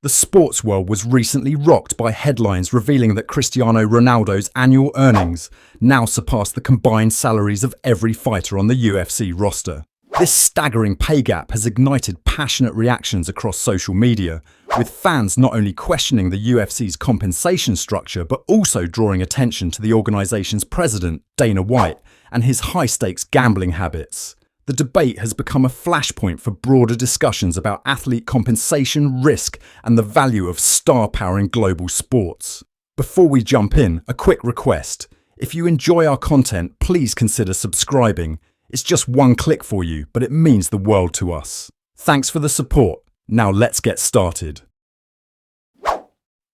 The sports world was recently rocked by headlines revealing that Cristiano Ronaldo's annual earnings now surpass the combined salaries of every fighter on the UFC roster. This staggering pay gap has ignited passionate reactions across social media, with fans not only questioning the UFC's compensation structure but also drawing attention to the organization's president, Dana White, and his high-stakes gambling habits. The debate has become a flashpoint for broader discussions about athlete compensation, risk, and the value of star power in global sports. Before we jump in, a quick request. If you enjoy our content, please consider subscribing. It's just one click for you, but it means the world to us. Thanks for the support. Now let's get started.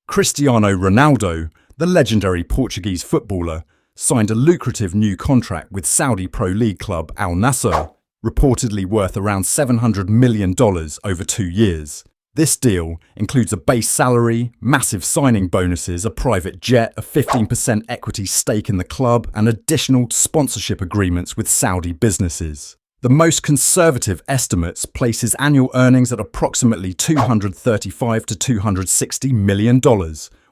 Cristiano Ronaldo, the legendary Portuguese footballer, signed a lucrative new contract with Saudi Pro League club Al Nassr, reportedly worth around $700 million over 2 years. This deal includes a base salary, massive signing bonuses, a private jet, a 15% equity stake in the club, and additional sponsorship agreements with Saudi businesses. The most conservative estimates place his annual earnings at approximately $235 to $260 million,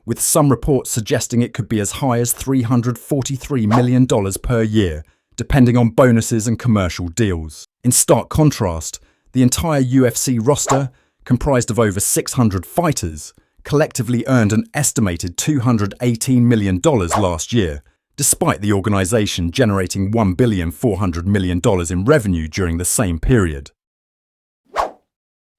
with some reports suggesting it could be as high as $343 million per year, depending on bonuses and commercial deals. In stark contrast, the entire UFC roster, comprised of over 600 fighters, collectively earned an estimated $218 million last year, despite the organization generating $1,400 million in revenue during the same period.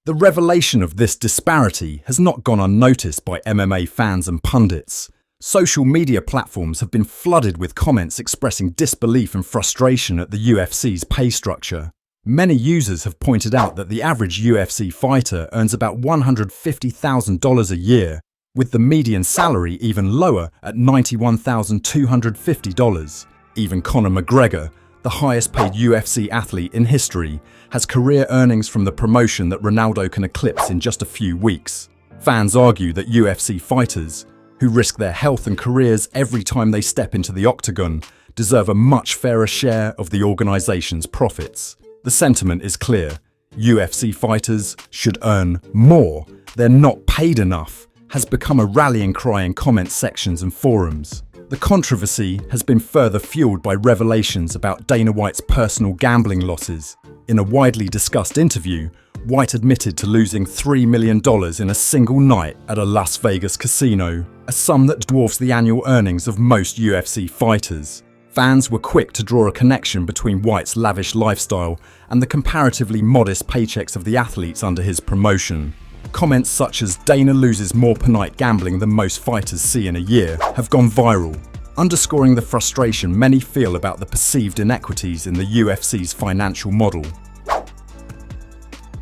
The revelation of this disparity has not gone unnoticed by MMA fans and pundits. Social media platforms have been flooded with comments expressing disbelief and frustration at the UFC's pay structure. Many users have pointed out that the average UFC fighter earns about $150,000 a year, with the median salary even lower at $91,250. Even Conor McGregor, the highest paid UFC athlete in history, has career earnings from the promotion that Ronaldo can eclipse in just a few weeks. Fans argue that UFC fighters, who risk their health and careers every time they step into the octagon, deserve a much fairer share of the organization's profits. The sentiment is clear. UFC fighters should earn more. They're not paid enough has become a rallying cry in comment sections and forums. The controversy has been further fueled by revelations about Dana White's personal gambling losses. In a widely discussed interview, White admitted to losing $3 million in a single night at a Las Vegas casino, a sum that dwarfs the annual earnings of most UFC fighters. Fans were quick to draw a connection between White's lavish lifestyle and the comparatively modest paychecks of the athletes under his promotion. Comments such as "Dana loses more per night gambling than most fighters see in a year" have gone viral, underscoring the frustration many feel about the perceived inequities in the UFC's financial model.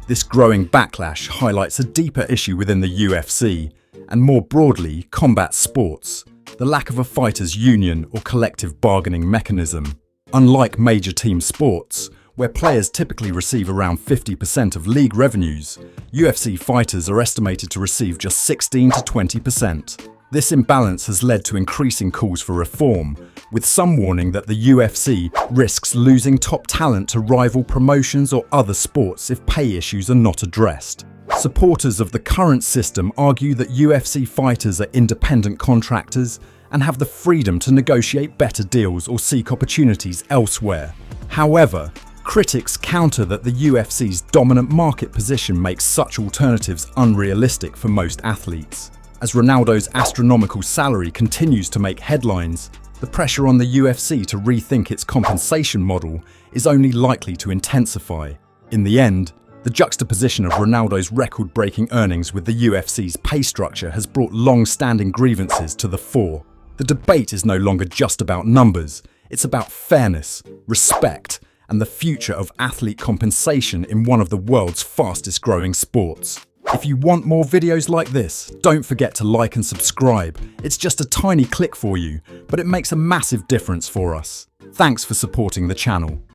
This growing backlash highlights a deeper issue within the UFC, and more broadly, combat sports: the lack of a fighter's union or collective bargaining mechanism. Unlike major team sports, where players typically receive around 50% of league revenues, UFC fighters are estimated to receive just 16 to 20%. This imbalance has led to increasing calls for reform, with some warning that the UFC risks losing top talent to rival promotions or other sports if pay issues are not addressed. Supporters of the current system argue that UFC fighters are independent contractors and have the freedom to negotiate better deals or seek opportunities elsewhere. However, critics counter that the UFC's dominant market position makes such alternatives unrealistic for most athletes. As Ronaldo's astronomical salary continues to make headlines, the pressure on the UFC to rethink its compensation model is only likely to intensify. In the end, the juxtaposition of Ronaldo's record-breaking earnings with the UFC's pay structure has brought long-standing grievances to the fore. The debate is no longer just about numbers, it's about fairness, respect, and the future of athlete compensation in one of the world's fastest-growing sports. If you want more videos like this, don't forget to like and subscribe. It's just a tiny click for you, but it makes a massive difference for us. Thanks for supporting the channel.